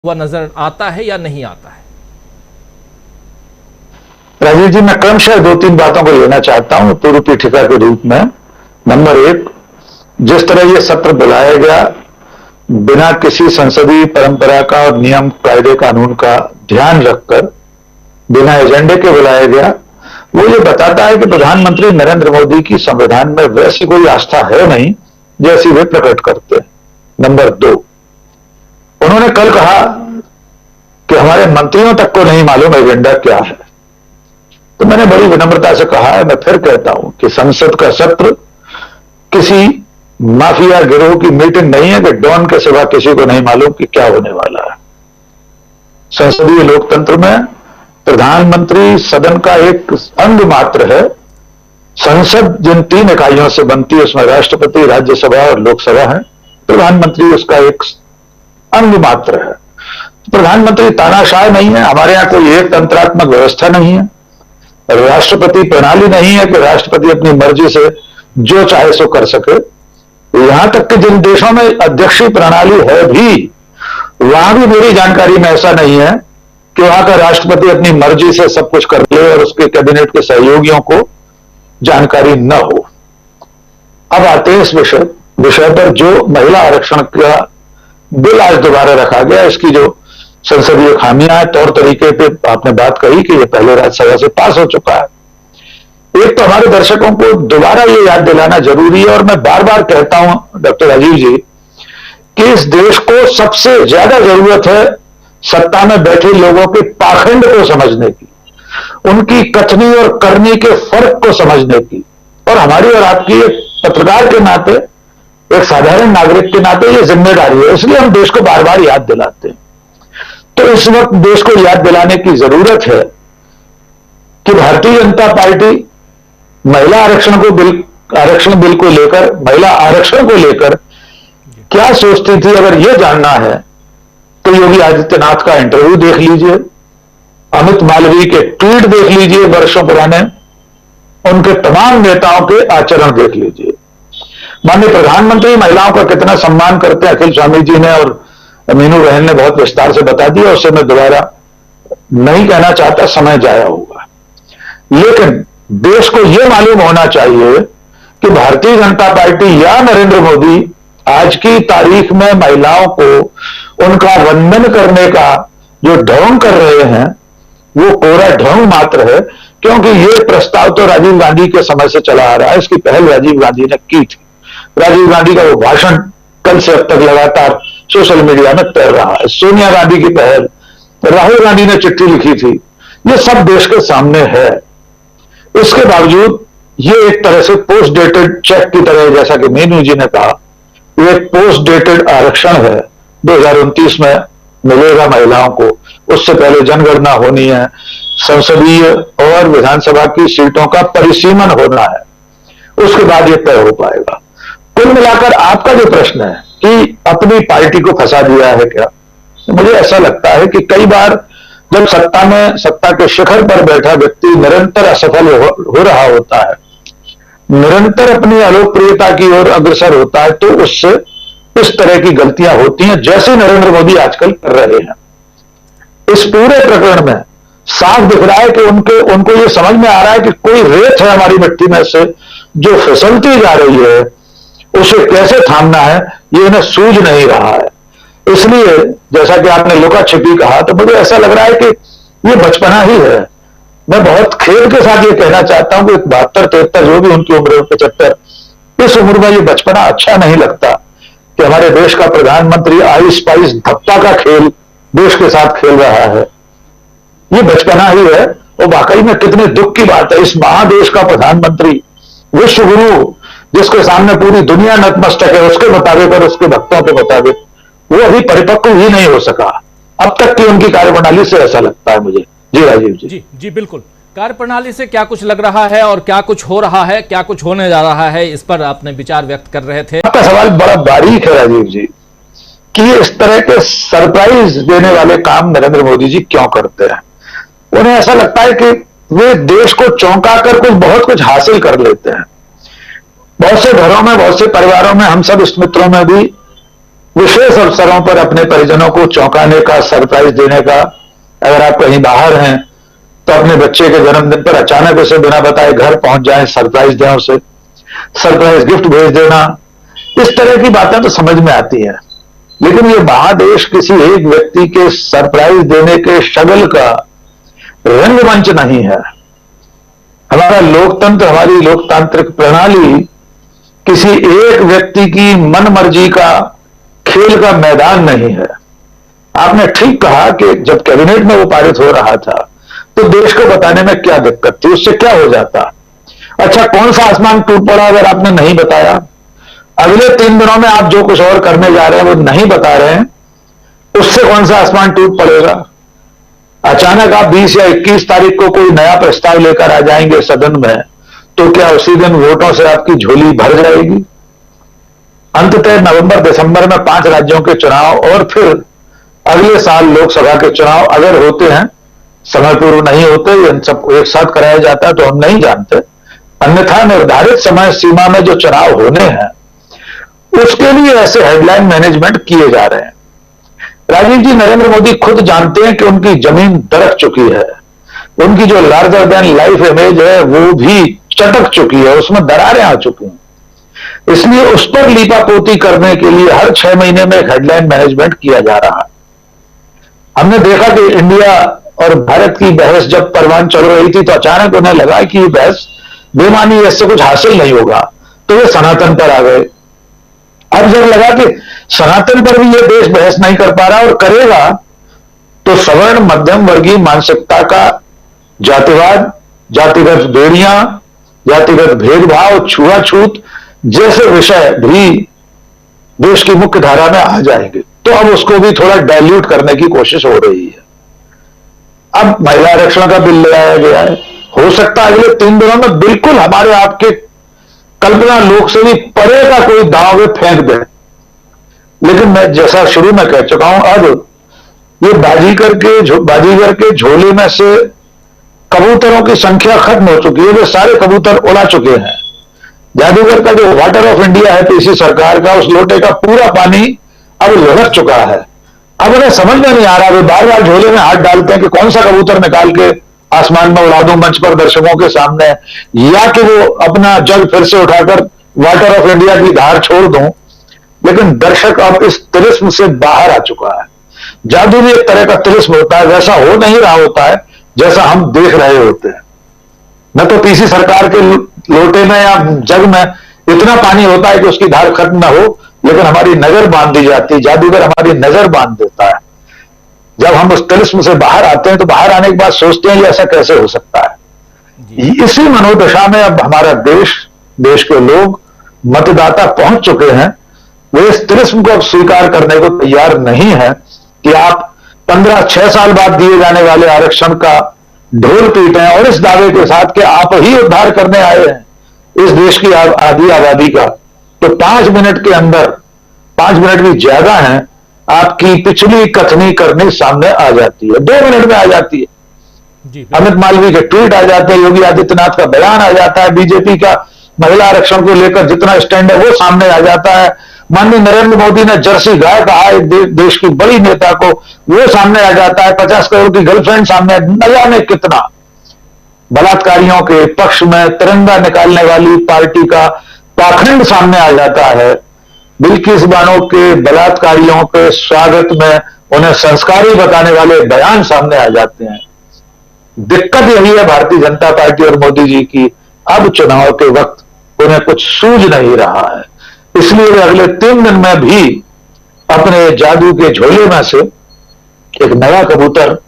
हुआ नजर आता है या नहीं आता है? राजीव जी, मैं क्रमशः दो तीन बातों को लेना चाहता हूं पूर्व पीठिका के रूप में। नंबर एक, जिस तरह यह सत्र बुलाया गया बिना किसी संसदीय परंपरा का और नियम कायदे कानून का ध्यान रखकर बिना एजेंडे के बुलाया गया, वो ये बताता है कि प्रधानमंत्री नरेंद्र मोदी की संविधान में वैसी कोई आस्था है नहीं जैसी वे प्रकट करते हैं। नंबर दो, उन्होंने कल कहा कि हमारे मंत्रियों तक को नहीं मालूम एजेंडा क्या है। तो मैंने बड़ी विनम्रता से कहा है, मैं फिर कहता हूं कि संसद का सत्र किसी माफिया गिरोह की मीटिंग नहीं है कि डॉन के सिवा किसी को नहीं मालूम कि क्या होने वाला है। संसदीय लोकतंत्र में प्रधानमंत्री सदन का एक अंग मात्र है। संसद जिन तीन इकाइयों से बनती है उसमें राष्ट्रपति, राज्यसभा और लोकसभा है। प्रधानमंत्री उसका एक अंग मात्र है। प्रधानमंत्री तानाशाह नहीं है। हमारे यहां कोई एक तंत्रात्मक व्यवस्था नहीं है, राष्ट्रपति प्रणाली नहीं है कि राष्ट्रपति अपनी मर्जी से जो चाहे सो कर सके। यहां तक कि जिन देशों में अध्यक्षीय प्रणाली है भी, वहां भी मेरी जानकारी में ऐसा नहीं है कि वहां का राष्ट्रपति अपनी मर्जी से सब कुछ कर ले और उसके कैबिनेट के सहयोगियों को जानकारी न हो। अब आते हैं इस विषय पर जो महिला आरक्षण का बिल आज दोबारा रखा गया। इसकी जो संसदीय खामियां हैं, तौर तरीके पे आपने बात कही कि ये पहले राज्यसभा से पास हो चुका है। एक तो हमारे दर्शकों को दोबारा ये याद दिलाना जरूरी है, और मैं बार बार कहता हूं डॉक्टर राजीव जी कि इस देश को सबसे ज्यादा जरूरत है सत्ता में बैठे लोगों के पाखंड को समझने की, उनकी कथनी और करनी के फर्क को समझने की। और हमारी और आपकी एक पत्रकार के नाते, एक साधारण नागरिक के नाते ये जिम्मेदारी है, इसलिए हम देश को बार बार याद दिलाते हैं। तो इस वक्त देश को याद दिलाने की जरूरत है कि भारतीय जनता पार्टी महिला आरक्षण बिल को लेकर, महिला आरक्षण को लेकर क्या सोचती थी। अगर यह जानना है तो योगी आदित्यनाथ का इंटरव्यू देख लीजिए, अमित मालवीय के ट्वीट देख लीजिए वर्षों पुराने, उनके तमाम नेताओं के आचरण देख लीजिए। माननीय प्रधानमंत्री महिलाओं का कितना सम्मान करते हैं, अखिल स्वामी जी ने और मीनू बहन ने बहुत विस्तार से बता दिया, उससे मैं दोबारा नहीं कहना चाहता, समय जाया होगा। लेकिन देश को यह मालूम होना चाहिए कि भारतीय जनता पार्टी या नरेंद्र मोदी आज की तारीख में महिलाओं को उनका वंदन करने का जो ढोंग कर रहे हैं वो कोरा ढोंग मात्र है, क्योंकि ये प्रस्ताव तो राजीव गांधी के समय से चला आ रहा है। इसकी पहल राजीव गांधी ने की थी। राजीव गांधी का वो भाषण कल से अब तक लगातार सोशल मीडिया में तैर रहा है। सोनिया गांधी की पहल, राहुल गांधी ने चिट्ठी लिखी थी, ये सब देश के सामने है। इसके बावजूद ये एक तरह से पोस्ट डेटेड चेक की तरह, जैसा कि मीनू जी ने कहा, ये एक पोस्ट डेटेड आरक्षण है। 2029 में मिलेगा महिलाओं को, उससे पहले जनगणना होनी है, संसदीय और विधानसभा की सीटों का परिसीमन होना है, उसके बाद ये तय हो पाएगा। कुल मिलाकर आपका जो प्रश्न है कि अपनी पार्टी को फंसा दिया है क्या, तो मुझे ऐसा लगता है कि कई बार जब सत्ता के शिखर पर बैठा व्यक्ति निरंतर असफल हो रहा होता है, निरंतर अपनी अलोकप्रियता की ओर अग्रसर होता है, तो उससे इस तरह की गलतियां होती हैं जैसे नरेंद्र मोदी आजकल कर रहे हैं। इस पूरे प्रकरण में साफ दिख रहा है कि उनको ये समझ में आ रहा है कि कोई रेत है हमारी मिट्टी में से जो फिसलती जा रही है, उसे कैसे थामना है ये इन्हें सूझ नहीं रहा है। इसलिए जैसा कि आपने लुका छिपी कहा, तो मुझे ऐसा लग रहा है कि ये बचपना ही है। मैं बहुत खेद के साथ ये कहना चाहता हूं कि 72-73 जो भी उनकी उम्र है, 75, इस उम्र में ये बचपना अच्छा नहीं लगता कि हमारे देश का प्रधानमंत्री आइस पाइस धप्पा का खेल देश के साथ खेल रहा है। ये बचपना ही है। और वाकई में कितने दुख की बात है, इस महादेश का प्रधानमंत्री, विश्व गुरु, जिसके सामने पूरी दुनिया नतमस्तक है, उसके मुताबिक और उसके भक्तों के मुताबिक वो अभी परिपक्व ही नहीं हो सका अब तक की उनकी कार्यप्रणाली से, ऐसा लगता है मुझे। जी राजीव जी। जी बिल्कुल। कार्यप्रणाली से क्या कुछ लग रहा है और क्या कुछ हो रहा है, क्या कुछ होने जा रहा है, इस पर आपने विचार व्यक्त कर रहे थे। आपका सवाल बड़ा बारीक है राजीव जी कि इस तरह के सरप्राइज देने वाले काम नरेंद्र मोदी जी क्यों करते हैं। उन्हें ऐसा लगता है कि वे देश को चौंका कर बहुत कुछ हासिल कर लेते हैं। बहुत से घरों में, बहुत से परिवारों में, हम सब इष्ट मित्रों में भी विशेष अवसरों पर अपने परिजनों को चौंकाने का, सरप्राइज देने का। अगर आप कहीं बाहर हैं तो अपने बच्चे के जन्मदिन पर अचानक उसे बिना बताए घर पहुंच जाएं, सरप्राइज दें उसे, सरप्राइज गिफ्ट भेज देना। इस तरह की बातें तो समझ में आती हैं, लेकिन ये महादेश किसी एक व्यक्ति के सरप्राइज देने के शगल का रंगमंच नहीं है। हमारा लोकतंत्र, हमारी लोकतांत्रिक प्रणाली किसी एक व्यक्ति की मन मर्जी का खेल का मैदान नहीं है। आपने ठीक कहा कि जब कैबिनेट में वो पारित हो रहा था तो देश को बताने में क्या दिक्कत थी, उससे क्या हो जाता। अच्छा, कौन सा आसमान टूट पड़ा अगर आपने नहीं बताया? अगले 3 दिनों में आप जो कुछ और करने जा रहे हैं वो नहीं बता रहे हैं, उससे कौन सा आसमान टूट पड़ेगा? अचानक आप 20 या 21 तारीख को कोई नया प्रस्ताव लेकर आ जाएंगे सदन में, तो क्या उसी दिन वोटों से आपकी झोली भर जाएगी? अंततः नवंबर दिसंबर में 5 राज्यों के चुनाव और फिर अगले साल लोकसभा के चुनाव अगर होते हैं, समय पूर्व नहीं होते, इन सबको एक साथ कराया जाता है तो हम नहीं जानते। अन्यथा निर्धारित समय सीमा में जो चुनाव होने हैं उसके लिए ऐसे हेडलाइन मैनेजमेंट किए जा रहे हैं। राजीव जी, नरेंद्र मोदी खुद जानते हैं कि उनकी जमीन दरक चुकी है, उनकी जो लार्जर देन लाइफ इमेज है वो भी चटक चुकी है, उसमें दरारें आ चुकी हैं। इसलिए उस पर लीपापोती करने के लिए हर 6 महीने में एक हेडलाइन मैनेजमेंट किया जा रहा है। हमने देखा कि इंडिया और भारत की बहस जब परवान चल रही थी तो अचानक उन्हें लगा कि ये बहस बेमानी, इससे कुछ हासिल नहीं होगा, तो वे सनातन पर आ गए। अब जब लगा कि सनातन पर भी ये देश बहस नहीं कर पा रहा और करेगा, तो सवर्ण मध्यम वर्गीय मानसिकता का जातिवाद, जातिगत बेड़ियां, जातिगत भेदभाव, छुआछूत जैसे विषय भी देश की मुख्य धारा में आ जाएंगे। तो अब उसको भी थोड़ा डाइल्यूट करने की कोशिश हो रही है। अब महिला आरक्षण का बिल ले आया गया है, हो सकता है अगले 3 दिनों में बिल्कुल हमारे आपके कल्पना लोक से भी परे का कोई दांव वे फेंक दे। लेकिन मैं जैसा शुरू में कह चुका हूं, अब ये बाजीगर के झोले में से कबूतरों की संख्या खत्म हो चुकी है, वे सारे कबूतर उड़ा चुके हैं। जादूगर का जो वाटर ऑफ इंडिया है पीसी सरकार का, उस लोटे का पूरा पानी अब लुढ़क चुका है। अब उन्हें समझ में नहीं आ रहा, वे बार बार झोले में हाथ डालते हैं कि कौन सा कबूतर निकाल के आसमान में उड़ा दूं मंच पर दर्शकों के सामने, या कि वो अपना जग फिर से उठाकर वाटर ऑफ इंडिया की धार छोड़ दूं। लेकिन दर्शक अब इस तिलिस्म से बाहर आ चुका है। जादू भी एक तरह का तिलिस्म होता है, वैसा हो नहीं रहा होता है जैसा हम देख रहे होते हैं। न तो पीसी सरकार के लोटे में या जग में इतना पानी होता है कि उसकी धार खत्म न हो, लेकिन हमारी नजर बांध दी जाती है, जादूगर हमारी नजर बांध देता है। जब हम उस तिलिस्म से बाहर आते हैं तो बाहर आने के बाद सोचते हैं ये ऐसा कैसे हो सकता है। इसी मनोदशा में अब हमारा देश के लोग, मतदाता पहुंच चुके हैं। वे इस तिलिस्म को अब स्वीकार करने को तैयार नहीं है कि आप 15-6 साल बाद दिए जाने वाले आरक्षण का ढोल पीटे और इस दावे के साथ कि आप ही उद्धार करने आए हैं इस देश की आधी आबादी का। तो 5 मिनट के अंदर, 5 मिनट भी ज्यादा है, आपकी पिछली कथनी करनी सामने आ जाती है, 2 मिनट में आ जाती है। अमित मालवीय के ट्वीट आ जाते हैं, योगी आदित्यनाथ का बयान आ जाता है, बीजेपी का महिला आरक्षण को लेकर जितना स्टैंड है वो सामने आ जाता है। माननीय नरेंद्र मोदी ने जर्सी गाय कहा एक देश की बड़ी नेता को, वो सामने आ जाता है। 50 करोड़ की गर्लफ्रेंड सामने, न जाने कितना। बलात्कारियों के पक्ष में तिरंगा निकालने वाली पार्टी का पाखंड सामने आ जाता है। बिल्किस बानो के बलात्कारियों के स्वागत में उन्हें संस्कारी बताने वाले बयान सामने आ जाते हैं। दिक्कत यही है भारतीय जनता पार्टी और मोदी जी की, अब चुनाव के वक्त उन्हें कुछ सूझ नहीं रहा है। इसलिए वे अगले 3 दिन में भी अपने जादू के झोले में से एक नया कबूतर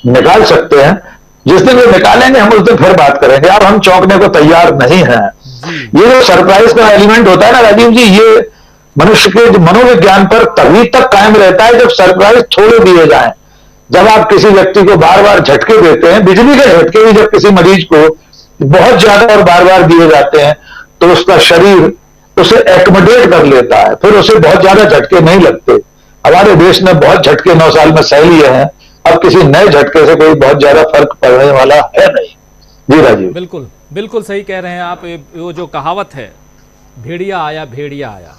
निकाल सकते हैं। जिस दिन वे निकालेंगे हम उस दिन फिर बात करेंगे। अब हम चौंकने को तैयार नहीं हैं। ये जो सरप्राइज का एलिमेंट होता है ना राजीव जी, ये मनुष्य के मनोविज्ञान पर तभी तक कायम रहता है जब सरप्राइज थोड़े दिए जाएं। जब आप किसी व्यक्ति को बार बार झटके देते हैं, बिजली के झटके भी जब किसी मरीज को बहुत ज्यादा और बार बार दिए जाते हैं तो उसका शरीर उसे एक्मोडेट कर लेता है, फिर उसे बहुत ज्यादा झटके नहीं लगते। हमारे देश ने बहुत झटके 9 साल में सह लिए हैं, अब किसी नए झटके से कोई बहुत ज्यादा फर्क पड़ने वाला है नहीं। जी राजीव, बिल्कुल बिल्कुल सही कह रहे हैं आप। वो जो कहावत है, भेड़िया आया भेड़िया आया,